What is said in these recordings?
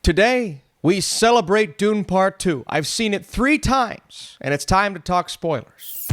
Today, we celebrate Dune Part 2. I've seen it 3 times, and it's time to talk spoilers.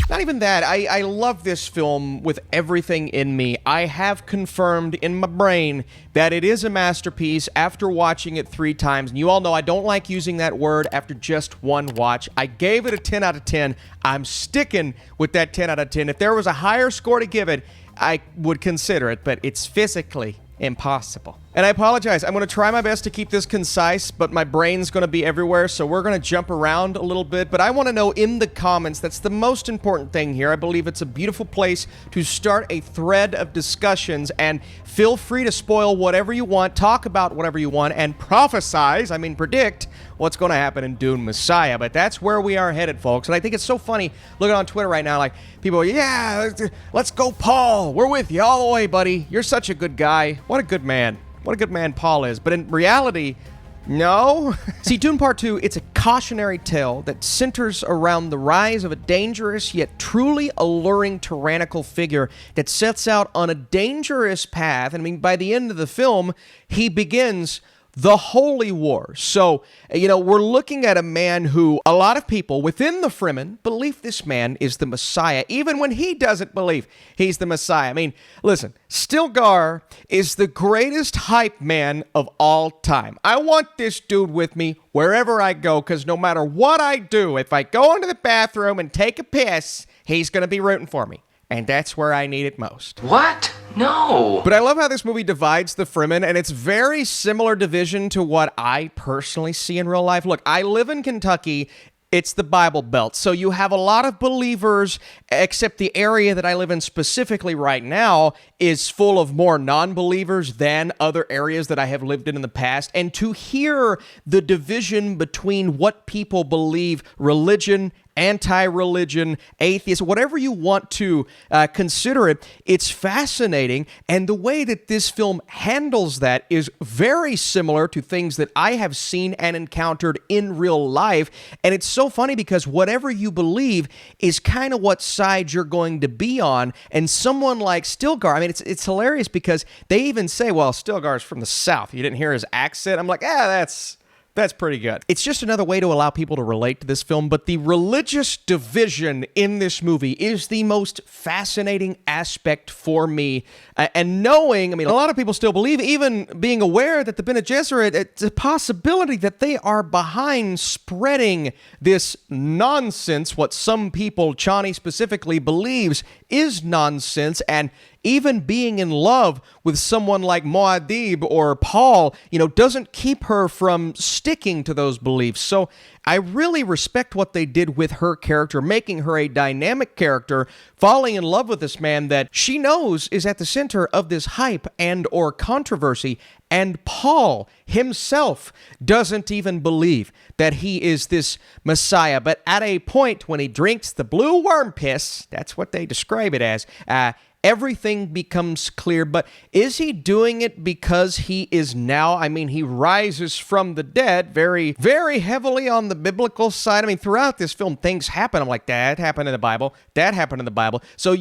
Not even that. I love this film with everything in me. I have confirmed in my brain that it is a masterpiece after watching it 3 times. And you all know I don't like using that word after just one watch. I gave it a 10 out of 10. I'm sticking with that 10 out of 10. If there was a higher score to give it, I would consider it, but it's physically impossible. And I apologize. I'm going to try my best to keep this concise, but my brain's going to be everywhere, so we're going to jump around a little bit. But I want to know in the comments, that's the most important thing here. I believe it's a beautiful place to start a thread of discussions, and feel free to spoil whatever you want, talk about whatever you want, and predict what's going to happen in Dune Messiah. But that's where we are headed, folks. And I think it's so funny looking on Twitter right now, like, people are, yeah, let's go, Paul. We're with you all the way, buddy. You're such a good guy. What a good man. What a good man Paul is. But in reality, no. See, Dune Part 2, it's a cautionary tale that centers around the rise of a dangerous yet truly alluring tyrannical figure that sets out on a dangerous path. And I mean, by the end of the film, he begins the Holy War. So, we're looking at a man who a lot of people within the Fremen believe this man is the Messiah, even when he doesn't believe he's the Messiah. I mean, listen, Stilgar is the greatest hype man of all time. I want this dude with me wherever I go, because no matter what I do, if I go into the bathroom and take a piss, he's going to be rooting for me. And that's where I need it most. What? No. But I love how this movie divides the Fremen, and it's very similar division to what I personally see in real life. Look, I live in Kentucky. It's the Bible Belt. So you have a lot of believers, except the area that I live in specifically right now is full of more non-believers than other areas that I have lived in the past. And to hear the division between what people believe, religion, anti-religion, atheist, whatever you want to consider it, it's fascinating. And the way that this film handles that is very similar to things that I have seen and encountered in real life. And it's so funny because whatever you believe is kind of what side you're going to be on. And someone like Stilgar, I mean, it's hilarious because they even say, well, Stilgar's from the South. You didn't hear his accent? I'm like, that's pretty good. It's just another way to allow people to relate to this film, but the religious division in this movie is the most fascinating aspect for me. And knowing, I mean, a lot of people still believe, even being aware that the Bene Gesserit, it's a possibility that they are behind spreading this nonsense, what some people, Chani specifically, believes is nonsense, and even being in love with someone like Muad'dib or Paul, doesn't keep her from sticking to those beliefs. So I really respect what they did with her character, making her a dynamic character, falling in love with this man that she knows is at the center of this hype and or controversy. And Paul himself doesn't even believe that he is this Messiah. But at a point when he drinks the blue worm piss, that's what they describe it as, everything becomes clear. But is he doing it because he is now, I mean, he rises from the dead very, very heavily on the biblical side. I mean, throughout this film, things happen. I'm like, that happened in the Bible. That happened in the Bible. So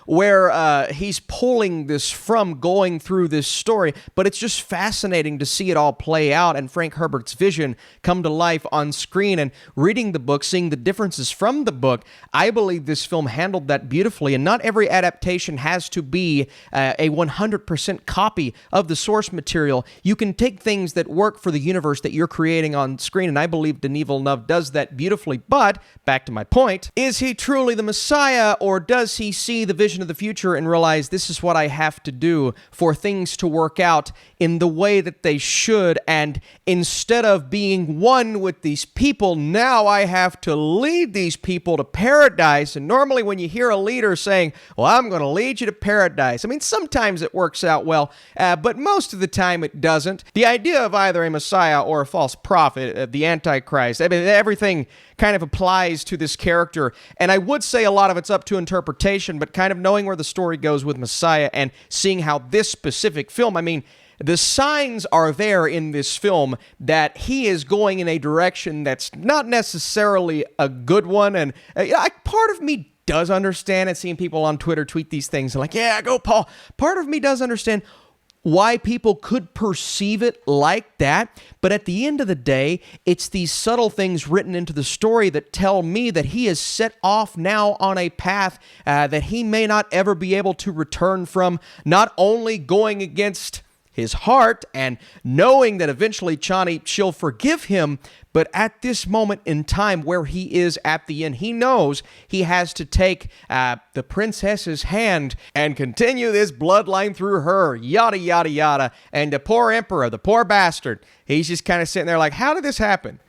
where he's pulling this from going through this story. But it's just fascinating to see it all play out and Frank Herbert's vision come to life on screen, and reading the book, seeing the differences from the book. I believe this film handled that beautifully, and not every adaptation has to be a 100% copy of the source material. You can take things that work for the universe that you're creating on screen, and I believe Denis Villeneuve does that beautifully. But, back to my point, is he truly the Messiah, or does he see the vision of the future and realize this is what I have to do for things to work out in the way that they should, and instead of being one with these people, now I have to lead these people to paradise. And normally when you hear a leader saying, well, I'm going to lead you to paradise, I mean, sometimes it works out well, but most of the time it doesn't. The idea of either a Messiah or a false prophet, the Antichrist, I mean, everything kind of applies to this character. And I would say a lot of it's up to interpretation, but kind of knowing where the story goes with Messiah and seeing how this specific film, I mean, the signs are there in this film that he is going in a direction that's not necessarily a good one. And part of me does understand, and seeing people on Twitter tweet these things, and like, yeah, go Paul. Part of me does understand why people could perceive it like that, but at the end of the day, it's these subtle things written into the story that tell me that he is set off now on a path that he may not ever be able to return from, not only going against his heart and knowing that eventually Chani, she'll forgive him, but at this moment in time where he is at the end, he knows he has to take the princess's hand and continue this bloodline through her, yada, yada, yada. And the poor emperor, the poor bastard, he's just kind of sitting there like, how did this happen?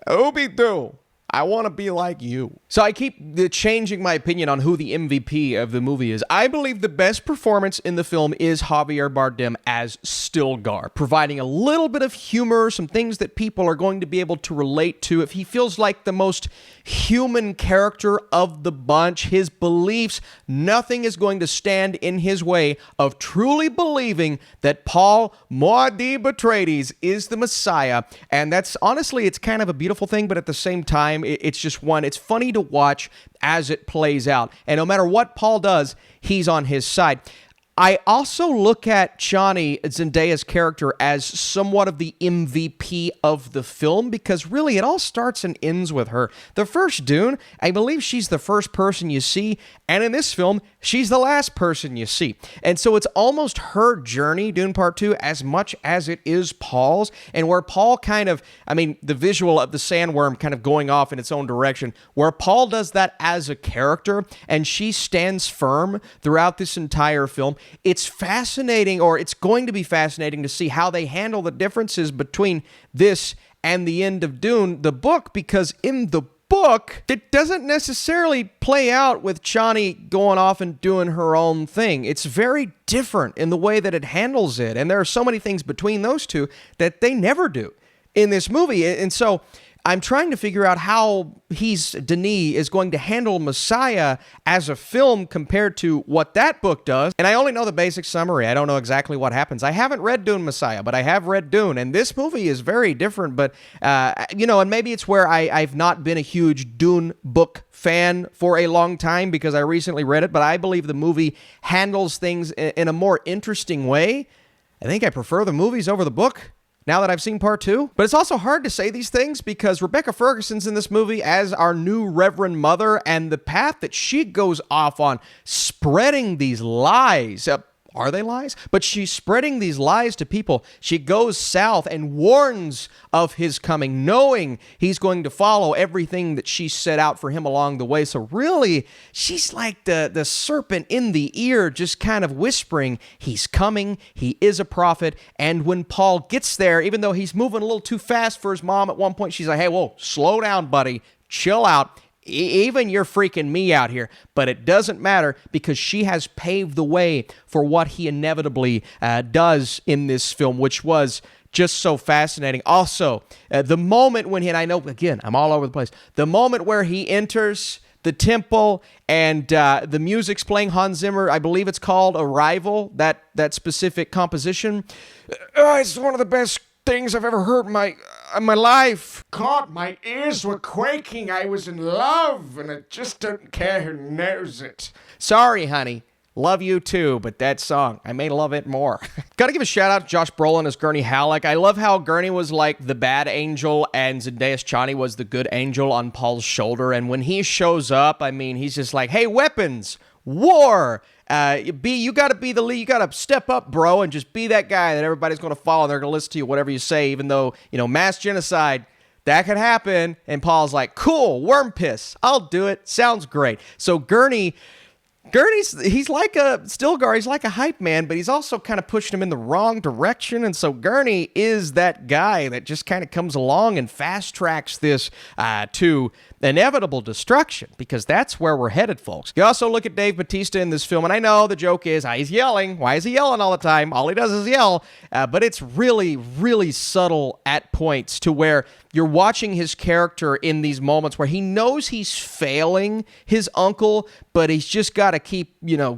Obi-Do. I want to be like you. So I keep changing my opinion on who the MVP of the movie is. I believe the best performance in the film is Javier Bardem as Stilgar, providing a little bit of humor, some things that people are going to be able to relate to. If he feels like the most human character of the bunch, his beliefs, nothing is going to stand in his way of truly believing that Paul Muad'dib Atreides is the Messiah. And that's, honestly, it's kind of a beautiful thing, but at the same time, it's just it's funny to watch as it plays out. And no matter what Paul does, he's on his side. I also look at Chani, Zendaya's character, as somewhat of the MVP of the film, because really it all starts and ends with her. The first Dune, I believe she's the first person you see, and in this film, she's the last person you see. And so it's almost her journey, Dune Part 2, as much as it is Paul's, and where Paul kind of, the visual of the sandworm kind of going off in its own direction, where Paul does that as a character, and she stands firm throughout this entire film. It's fascinating, or it's going to be fascinating to see how they handle the differences between this and the end of Dune, the book, because in the book, it doesn't necessarily play out with Chani going off and doing her own thing. It's very different in the way that it handles it, and there are so many things between those two that they never do in this movie. And so I'm trying to figure out how Denis is going to handle Messiah as a film compared to what that book does. And I only know the basic summary. I don't know exactly what happens. I haven't read Dune Messiah, but I have read Dune. And this movie is very different. But, and maybe it's where I've not been a huge Dune book fan for a long time because I recently read it. But I believe the movie handles things in a more interesting way. I think I prefer the movies over the book now that I've seen Part 2. But it's also hard to say these things because Rebecca Ferguson's in this movie as our new Reverend Mother, and the path that she goes off on, spreading these lies. Are they lies? But she's spreading these lies to people. She goes south and warns of his coming, knowing he's going to follow everything that she set out for him along the way. So really, she's like the serpent in the ear, just kind of whispering, he's coming, he is a prophet. And when Paul gets there, even though he's moving a little too fast for his mom, at one point she's like, hey, whoa, slow down, buddy, chill out. Even you're freaking me out here, but it doesn't matter because she has paved the way for what he inevitably does in this film, which was just so fascinating. Also, the moment when and I know, again, I'm all over the place, the moment where he enters the temple and the music's playing, Hans Zimmer, I believe it's called Arrival, that specific composition. It's one of the best things I've ever heard in my life. God, my ears were quaking. I was in love, and I just don't care who knows it. Sorry, honey. Love you too, but that song, I may love it more. Gotta give a shout out to Josh Brolin as Gurney Halleck. I love how Gurney was like the bad angel and Zendaya's Chani was the good angel on Paul's shoulder. And when he shows up, he's just like, hey, weapons, war. You gotta be the lead. You gotta step up, bro, and just be that guy that everybody's gonna follow. They're gonna listen to you, whatever you say, even though, mass genocide, that could happen. And Paul's like, cool, worm piss. I'll do it. Sounds great. So Gurney's, he's like a Stilgar, he's like a hype man, but he's also kind of pushing him in the wrong direction. And so Gurney is that guy that just kind of comes along and fast tracks this to inevitable destruction, because that's where we're headed, folks. You also look at Dave Bautista in this film, and I know the joke is, he's yelling. Why is he yelling all the time? All he does is yell. But it's really, really subtle at points to where you're watching his character in these moments where he knows he's failing his uncle, but he's just got to keep,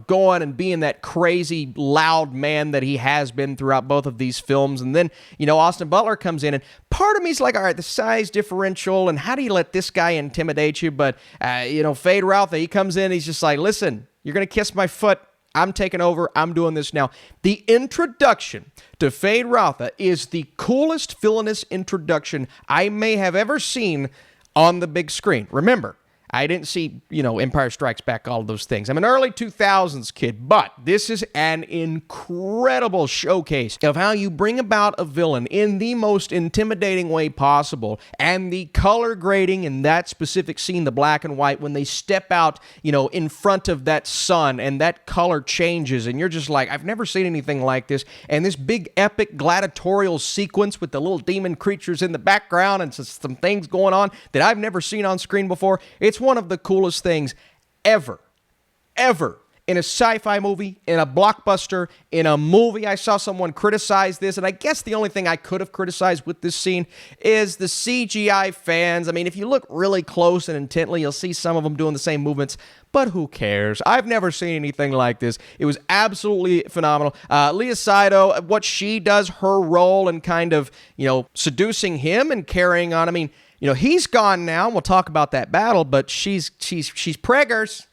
going and being that crazy, loud man that he has been throughout both of these films. And then, Austin Butler comes in, and part of me's like, all right, the size differential, and how do you let this guy intimidate you? But, Fade Routha, he comes in, he's just like, listen, you're going to kiss my foot. I'm taking over. I'm doing this now. The introduction to Fade Routha is the coolest villainous introduction I may have ever seen on the big screen. Remember, I didn't see, Empire Strikes Back, all of those things. I'm an early 2000s kid, but this is an incredible showcase of how you bring about a villain in the most intimidating way possible, and the color grading in that specific scene, the black and white, when they step out, in front of that sun, and that color changes, and you're just like, I've never seen anything like this, and this big epic gladiatorial sequence with the little demon creatures in the background, and some things going on that I've never seen on screen before. It's one of the coolest things ever in a sci-fi movie, in a blockbuster, in a movie. I saw someone criticize this, and I guess the only thing I could have criticized with this scene is the CGI fans. I mean, if you look really close and intently, you'll see some of them doing the same movements, but who cares? I've never seen anything like this. It was absolutely phenomenal. Leah Saido, what she does, her role in kind of, seducing him and carrying on. I mean, he's gone now, and we'll talk about that battle, but she's preggers.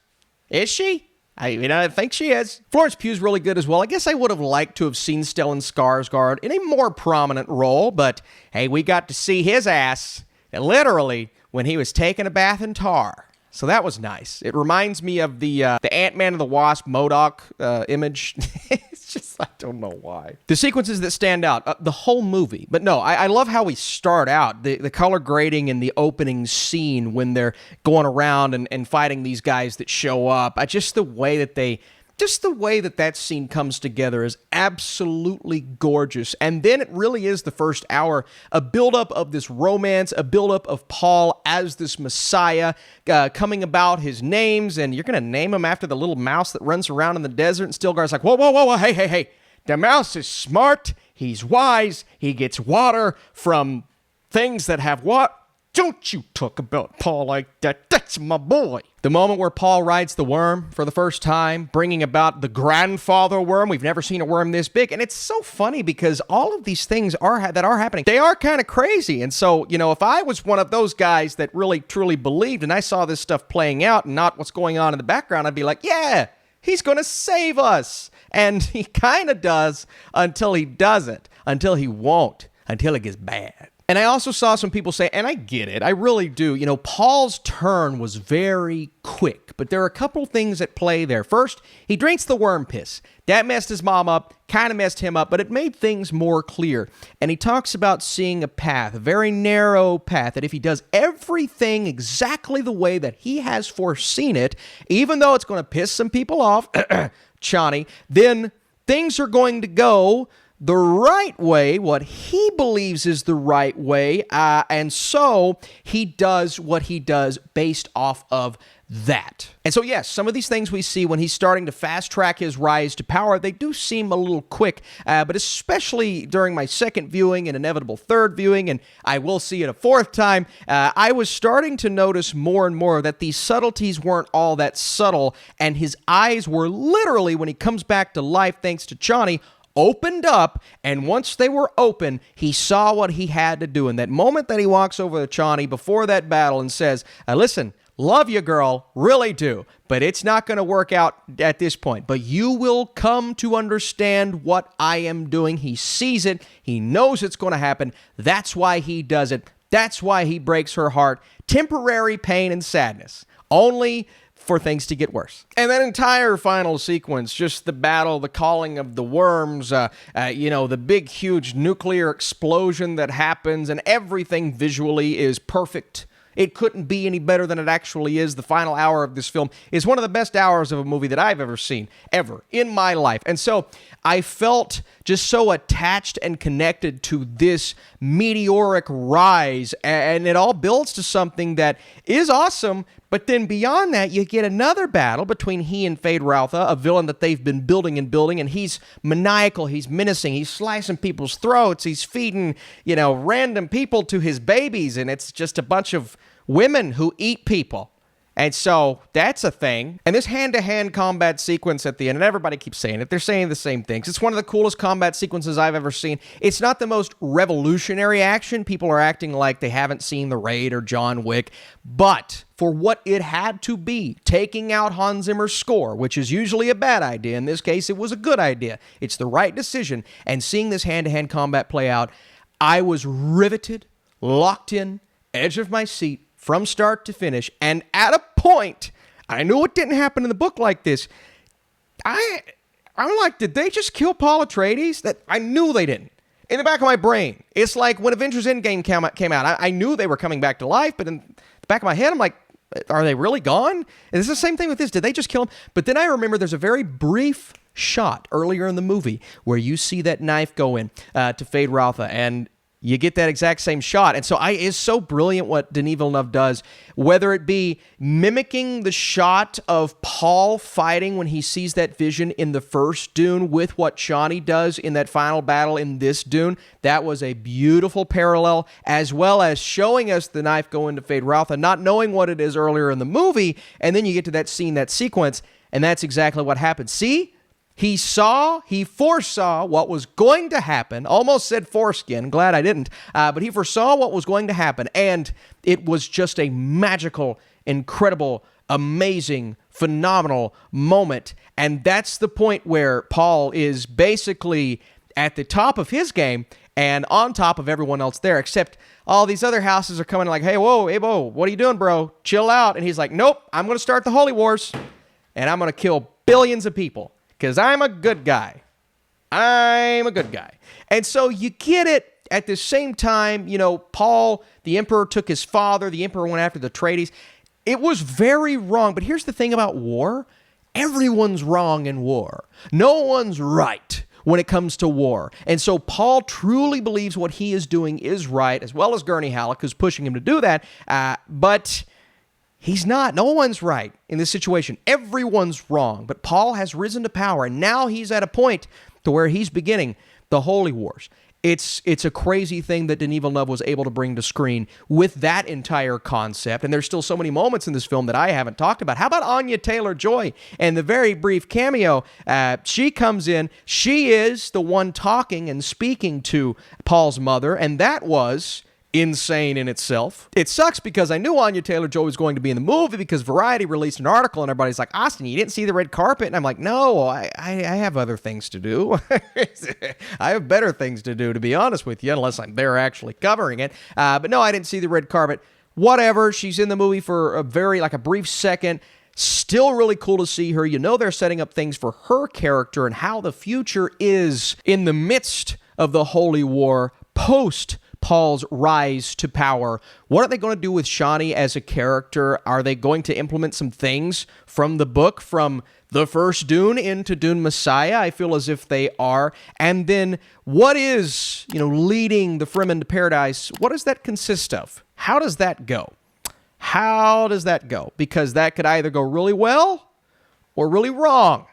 Is she? I think she is. Florence Pugh's really good as well. I guess I would have liked to have seen Stellan Skarsgård in a more prominent role, but hey, we got to see his ass, literally, when he was taking a bath in tar. So that was nice. It reminds me of the Ant-Man and the Wasp MODOK image. It's just, I don't know why. The sequences that stand out, the whole movie. But no, I love how we start out. The color grading in the opening scene when they're going around and fighting these guys that show up. Just the way that scene comes together is absolutely gorgeous. And then it really is the first hour, a buildup of this romance, a buildup of Paul as this Messiah, coming about his names, and you're going to name him after the little mouse that runs around in the desert, and Stilgar's like, whoa, hey, the mouse is smart, he's wise, he gets water from things that have what? Don't you talk about Paul like that. That's my boy. The moment where Paul rides the worm for the first time, bringing about the grandfather worm. We've never seen a worm this big. And it's so funny because all of these things that are happening, they are kind of crazy. And so, if I was one of those guys that really, truly believed and I saw this stuff playing out and not what's going on in the background, I'd be like, yeah, he's going to save us. And he kind of does until he doesn't, until he won't, until it gets bad. And I also saw some people say, and I get it, I really do, Paul's turn was very quick, but there are a couple things at play there. First, he drinks the worm piss. That messed his mom up, kind of messed him up, but it made things more clear. And he talks about seeing a path, a very narrow path, that if he does everything exactly the way that he has foreseen it, even though it's going to piss some people off, Chani, then things are going to go the right way, what he believes is the right way, and so he does what he does based off of that. And so, yes, some of these things we see when he's starting to fast-track his rise to power, they do seem a little quick, but especially during my second viewing and inevitable third viewing, and I will see it a fourth time, I was starting to notice more and more that these subtleties weren't all that subtle, and his eyes were literally, when he comes back to life thanks to Chani, opened up, and once they were open, he saw what he had to do. And that moment that he walks over to Chani before that battle and says, listen, love you, girl, really do, but it's not going to work out at this point. But you will come to understand what I am doing. He sees it. He knows it's going to happen. That's why he does it. That's why he breaks her heart. Temporary pain and sadness. Only for things to get worse. And that entire final sequence, just the battle, the calling of the worms, the big, huge nuclear explosion that happens, and everything visually is perfect. It couldn't be any better than it actually is. The final hour of this film is one of the best hours of a movie that I've ever seen, ever, in my life. And so I felt just so attached and connected to this meteoric rise, and it all builds to something that is awesome. But then beyond that, you get another battle between he and Fade Routha, a villain that they've been building, and he's maniacal, he's menacing, he's slicing people's throats, he's feeding, random people to his babies, and it's just a bunch of women who eat people. And so that's a thing. And this hand-to-hand combat sequence at the end, and everybody keeps saying it, they're saying the same things. It's one of the coolest combat sequences I've ever seen. It's not the most revolutionary action. People are acting like they haven't seen The Raid or John Wick. But for what it had to be, taking out Hans Zimmer's score, which is usually a bad idea. In this case, it was a good idea. It's the right decision. And seeing this hand-to-hand combat play out, I was riveted, locked in, edge of my seat, from start to finish, and at a point, I knew it didn't happen in the book like this. I'm like, did they just kill Paul Atreides? That I knew they didn't. In the back of my brain, it's like when Avengers Endgame came out. I knew they were coming back to life, but in the back of my head, I'm like, are they really gone? And it's the same thing with this. Did they just kill him? But then I remember there's a very brief shot earlier in the movie where you see that knife go in to Fade Rotha, and you get that exact same shot. And so it's so brilliant what Denis Villeneuve does, whether it be mimicking the shot of Paul fighting when he sees that vision in the first Dune with what Chani does in that final battle in this Dune. That was a beautiful parallel, as well as showing us the knife go into Fade Rotha, not knowing what it is earlier in the movie. And then you get to that scene, that sequence, and that's exactly what happened. See? He foresaw what was going to happen, almost said foreskin, glad I didn't, but he foresaw what was going to happen, and it was just a magical, incredible, amazing, phenomenal moment, and that's the point where Paul is basically at the top of his game and on top of everyone else there, except all these other houses are coming like, hey, whoa, what are you doing, bro? Chill out. And he's like, nope, I'm going to start the Holy Wars, and I'm going to kill billions of people. Because I'm a good guy. And so you get it at the same time, Paul, the emperor, took his father. The emperor went after the Atreides. It was very wrong. But here's the thing about war. Everyone's wrong in war. No one's right when it comes to war. And so Paul truly believes what he is doing is right, as well as Gurney Halleck, who's pushing him to do that. But he's not. No one's right in this situation. Everyone's wrong. But Paul has risen to power, and now he's at a point to where he's beginning the Holy Wars. It's a crazy thing that Denis Villeneuve was able to bring to screen with that entire concept. And there's still so many moments in this film that I haven't talked about. How about Anya Taylor-Joy and the very brief cameo? She comes in. She is the one talking and speaking to Paul's mother, and that was insane in itself. It sucks because I knew Anya Taylor-Joy was going to be in the movie because Variety released an article and everybody's like, Austin, you didn't see the red carpet? And I'm like, no, I have other things to do. I have better things to do, to be honest with you, unless I'm there actually covering it. But no, I didn't see the red carpet. Whatever. She's in the movie for a brief second. Still really cool to see her. They're setting up things for her character and how the future is in the midst of the Holy War post Paul's rise to power. What are they going to do with Chani as a character? Are they going to implement some things from the book, from the first Dune into Dune Messiah? I feel as if they are. And then what is, leading the Fremen to paradise? What does that consist of? How does that go? Because that could either go really well or really wrong.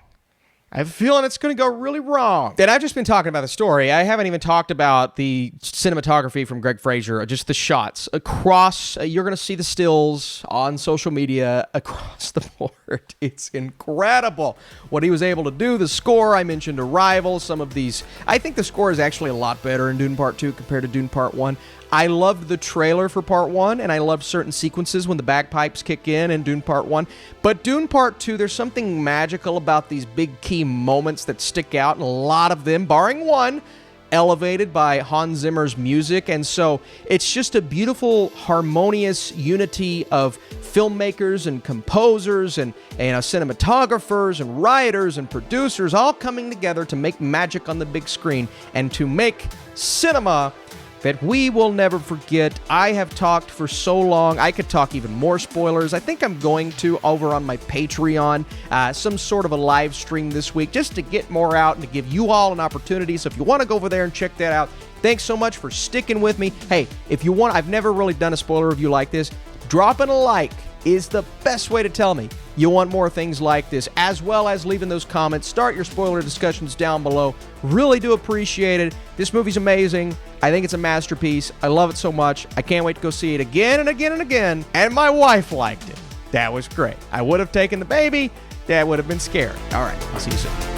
I have a feeling it's going to go really wrong. And I've just been talking about the story. I haven't even talked about the cinematography from Greg Fraser, just the shots across. You're going to see the stills on social media across the board. It's incredible what he was able to do. The score, I mentioned Arrival, some of these. I think the score is actually a lot better in Dune Part 2 compared to Dune Part 1. I loved the trailer for Part 1, and I loved certain sequences when the bagpipes kick in Dune Part 1. But Dune Part 2, there's something magical about these big key moments that stick out, and a lot of them, barring one, elevated by Hans Zimmer's music. And so it's just a beautiful, harmonious unity of filmmakers and composers and cinematographers and writers and producers all coming together to make magic on the big screen and to make cinema that we will never forget. I have talked for so long. I could talk even more spoilers. I think I'm going to over on my Patreon, some sort of a live stream this week, just to get more out and to give you all an opportunity. So if you want to go over there and check that out, thanks so much for sticking with me. Hey, if you want, I've never really done a spoiler review like this. Dropping a like is the best way to tell me you want more things like this, as well as leaving those comments. Start your spoiler discussions down below. Really do appreciate it. This movie's amazing. I think it's a masterpiece. I love it so much. I can't wait to go see it again and again and again. And my wife liked it. That was great. I would have taken the baby. That would have been scary. All right. I'll see you soon.